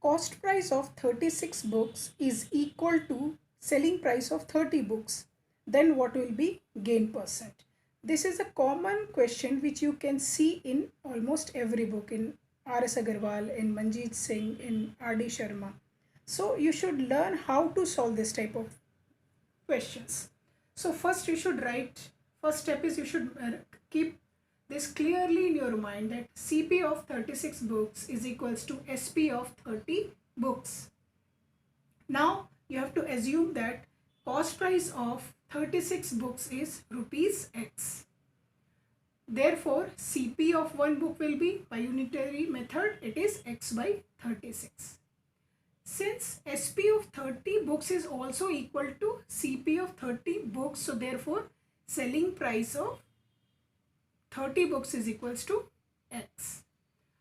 cost price of 36 books is equal to selling price of 30 books, then what will be gain percent? This is a common question which you can see in almost every book, in R.S. Agarwal, in Manjeet Singh, in R.D. Sharma. So you should learn how to solve this type of questions. So first you should write, first step is you should keep this clearly in your mind that CP of 36 books is equals to SP of 30 books. Now you have to assume that cost price of 36 books is rupees X. Therefore, CP of one book will be, by unitary method, it is X by 36. Since SP of 30 books is also equal to CP of 30 books, so therefore selling price of 30 books is equals to X.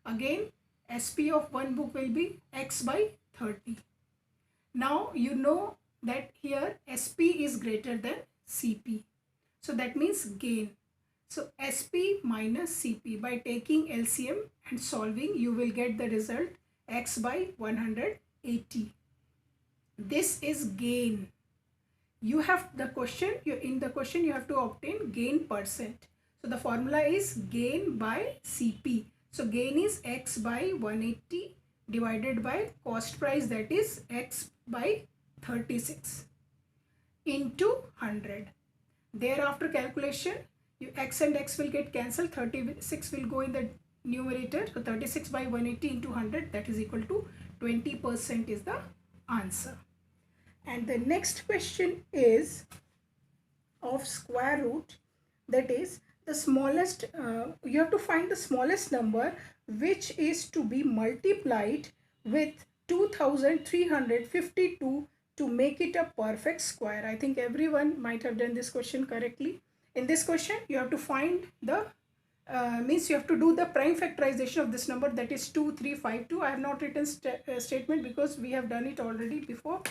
Again, SP of one book will be X by 30. Now you know that here SP is greater than CP. So that means gain. So SP minus CP, by taking LCM and solving, you will get the result X by 180. This is gain. You have the question, in the question you have to obtain gain percent. So the formula is gain by CP. So gain is X by 180 divided by cost price, that is X by 36 into 100. Thereafter calculation, X and X will get cancelled, 36 will go in the numerator. So 36 by 180 into 100, that is equal to 20% is the answer. And the next question is of square root, that is the smallest, you have to find the smallest number which is to be multiplied with 2352 to make it a perfect square. I think everyone might have done this question correctly. In this question you have to find the means you have to do the prime factorization of this number, that is 2352. I have not written statement because we have done it already before.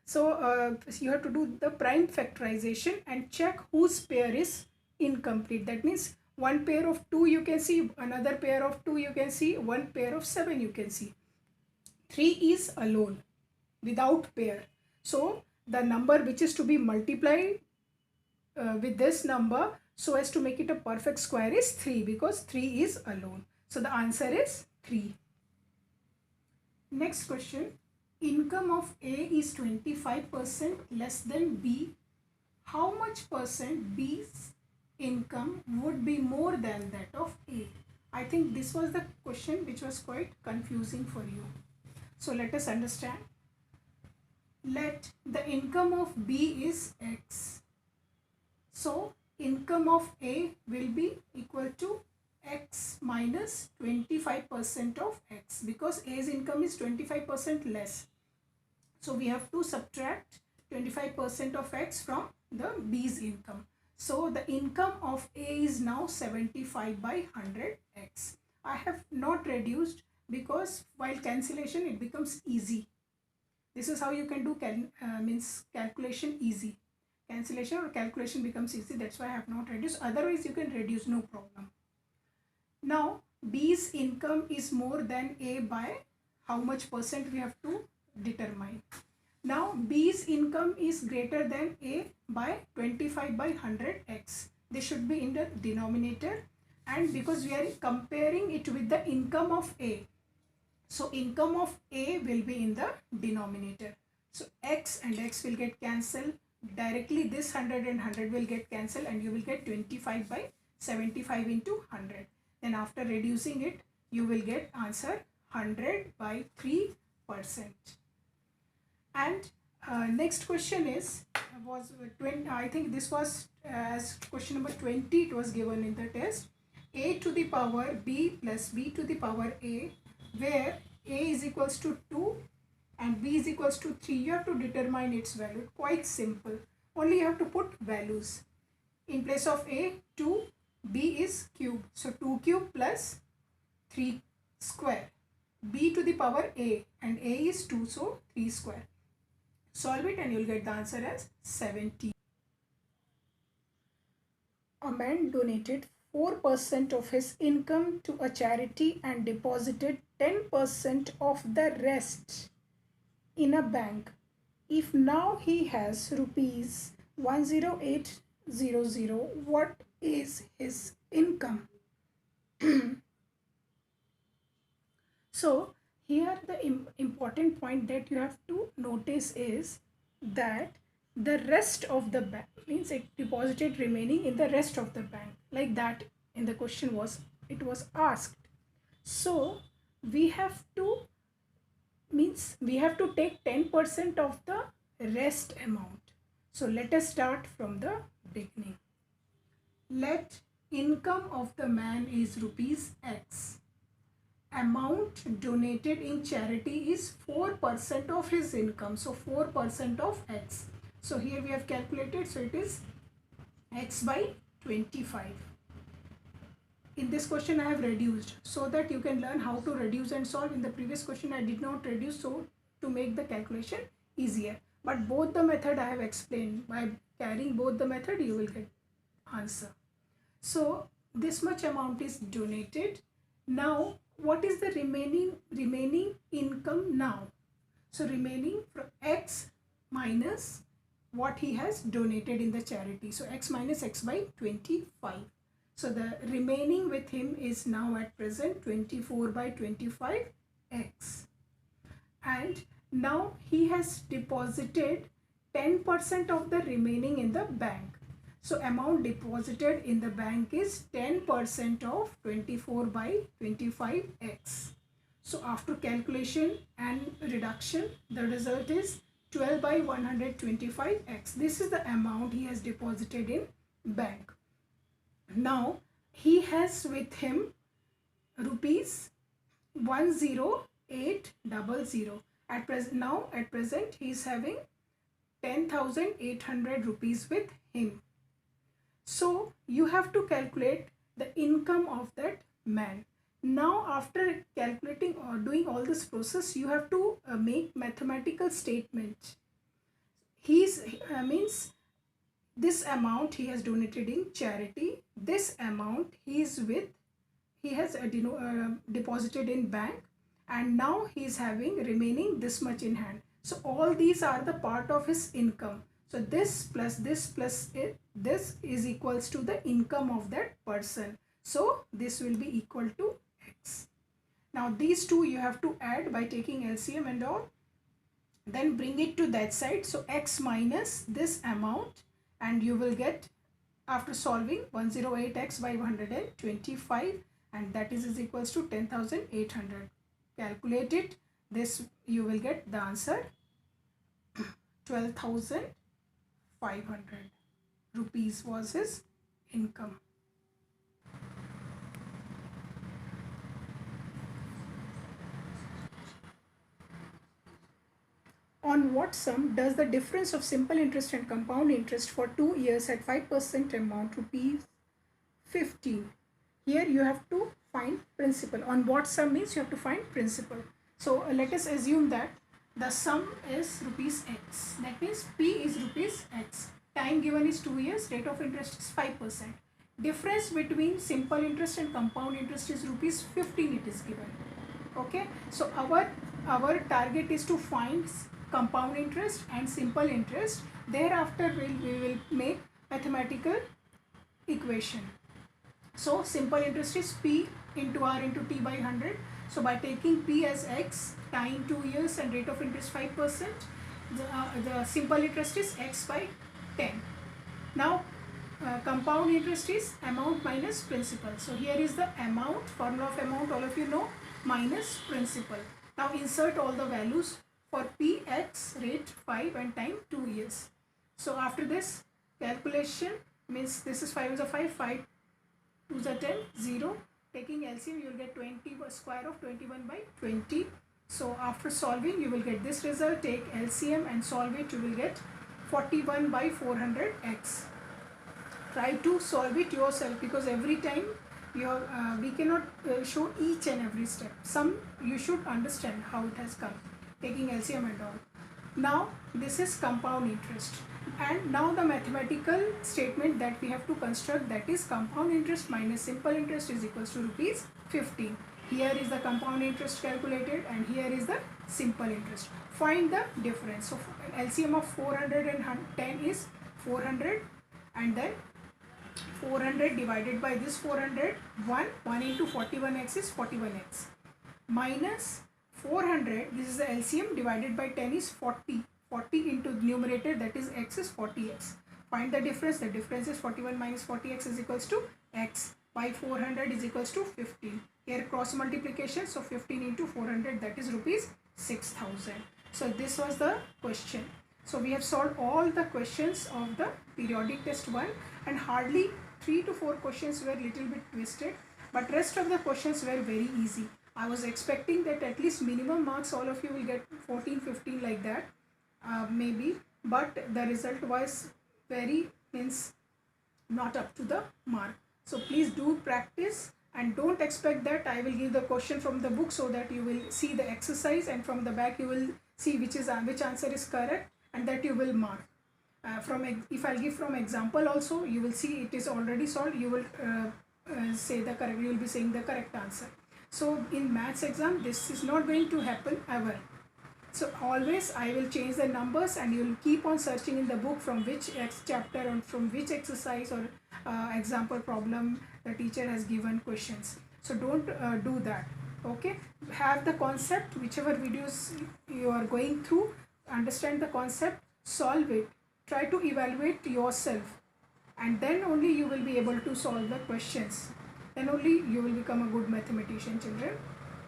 So you have to do the prime factorization and check whose pair is incomplete. That means one pair of 2 you can see, another pair of 2 you can see, one pair of 7 you can see. 3 is alone without pair. So the number which is to be multiplied with this number so as to make it a perfect square is 3, because 3 is alone. So the answer is 3. Next question. Income of A is 25% less than B. How much percent B's income would be more than that of A? I think this was the question which was quite confusing for you. So let us understand. Let the income of B is X. So income of A will be equal to X minus 25% of X, because A's income is 25% less. So we have to subtract 25% of X from the B's income. So the income of A is now 75 by 100X. I have not reduced because while cancellation it becomes easy. This is how you can do calculation easy. Cancellation or calculation becomes easy. That's why I have not reduced. Otherwise you can reduce, no problem. Now B's income is more than A by how much percent we have to determine. Now B's income is greater than A by 25 by 100x. This should be in the denominator, and because we are comparing it with the income of A, so income of A will be in the denominator. So x and x will get cancelled. Directly this 100 and 100 will get cancelled, and you will get 25 by 75 into 100. Then after reducing it, you will get answer 100 by 3%. And next question is, was 20, I think this was as question number 20, it was given in the test. A to the power B plus B to the power A, where A is equals to 2 and B is equals to 3. You have to determine its value. Quite simple. Only you have to put values. In place of A, 2, B is cube. So 2 cube plus 3 square. B to the power A, and A is 2, so 3 square. Solve it and you will get the answer as 70. A man donated 4% of his income to a charity and deposited 10% of the rest in a bank. If now he has rupees 10800, what is his income? So here the important point that you have to notice is that the rest of the bank means it deposited remaining in the rest of the bank, like that in the question was asked. So we have to take 10% of the rest amount. So let us start from the beginning. Let income of the man is rupees X. Amount donated in charity is 4% of his income. So 4% of X. So here we have calculated. So it is X by 25. In this question I have reduced so that you can learn how to reduce and solve. In the previous question I did not reduce, so to make the calculation easier. But both the method I have explained. By carrying both the method you will get answer. So this much amount is donated. Now what is the remaining income now? So remaining from X minus what he has donated in the charity. So X minus X by 25. So the remaining with him is now at present 24 by 25 X. And now he has deposited 10% of the remaining in the bank. So amount deposited in the bank is 10% of 24 by 25x. So after calculation and reduction, the result is 12 by 125x. This is the amount he has deposited in bank. Now he has with him rupees 10800. At present he is having 10,800 rupees with him. So you have to calculate the income of that man. Now after calculating or doing all this process, you have to make mathematical statement. Means this amount he has donated in charity, this amount he has deposited in bank, and now he is having remaining this much in hand. So all these are the part of his income. So this plus this is equals to the income of that person. So this will be equal to X. Now these two you have to add by taking LCM and all. Then bring it to that side. So X minus this amount, and you will get, after solving, 108x by 125, and that is equals to 10,800. Calculate it. This you will get the answer 12,500 rupees was his income. On what sum does the difference of simple interest and compound interest for 2 years at 5% amount rupees 15? Here you have to find principal. On what sum means you have to find principal. So let us assume that the sum is rupees X. That means P is rupees X. Time given is 2 years. Rate of interest is 5%. Difference between simple interest and compound interest is rupees 15 it is given. Okay. So our target is to find compound interest and simple interest. Thereafter we will make mathematical equation. So simple interest is P into R into T by 100. So by taking P as X, time 2 years and rate of interest 5%, the simple interest is X by 10. Now compound interest is amount minus principal. So here is the amount, formula of amount all of you know, minus principal. Now insert all the values for P, X, rate 5 and time 2 years. So after this calculation means this is 5 is a 5, 5 2 is a 10, 0. Taking LCM you will get 20 square of 21 by 20. So after solving you will get this result. Take LCM and solve it, you will get 41 by 400x. Try to solve it yourself, because every time we cannot show each and every step. Some you should understand how it has come, taking LCM and all. Now this is compound interest, and now the mathematical statement that we have to construct, that is compound interest minus simple interest is equals to rupees 15. Here is the compound interest calculated and here is the simple interest. Find the difference. So LCM of 410 is 400, and then 400 divided by this 400, 1 into 41x is 41x, minus 400, this is the LCM, divided by 10 is 40. 40 into numerator, that is x, is 40x. Find the difference. The difference is 41 minus 40x is equals to x. By 400 is equals to 15. Here cross multiplication, so 15 into 400, that is rupees 6000. So this was the question. So we have solved all the questions of the periodic test 1, and hardly 3 to 4 questions were little bit twisted, but rest of the questions were very easy. I was expecting that at least minimum marks all of you will get 14, 15 like that, maybe, but the result was very, means not up to the mark. So please do practice and don't expect that I will give the question from the book, so that you will see the exercise and from the back you will see which answer is correct, and that you will mark. If I give from example also, you will see it is already solved. You will say the correct. You will be saying the correct answer. So in maths exam, this is not going to happen ever. So always I will change the numbers, and you will keep on searching in the book from which chapter or from which exercise or example problem the teacher has given questions. So don't do that. Okay, have the concept, whichever videos you are going through, understand the concept, solve it, try to evaluate yourself, and then only you will be able to solve the questions. Then only you will become a good mathematician, children.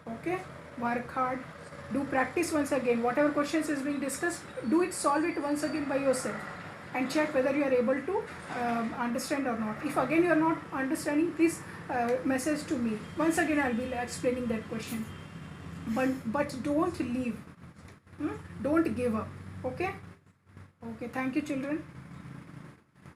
Okay, work hard, do practice once again. Whatever questions is being discussed, do it, solve it once again by yourself, and check whether you are able to understand or not. If again you are not understanding, please message to me. Once again I will be explaining that question. But don't leave. Don't give up. Okay. Okay, thank you, children.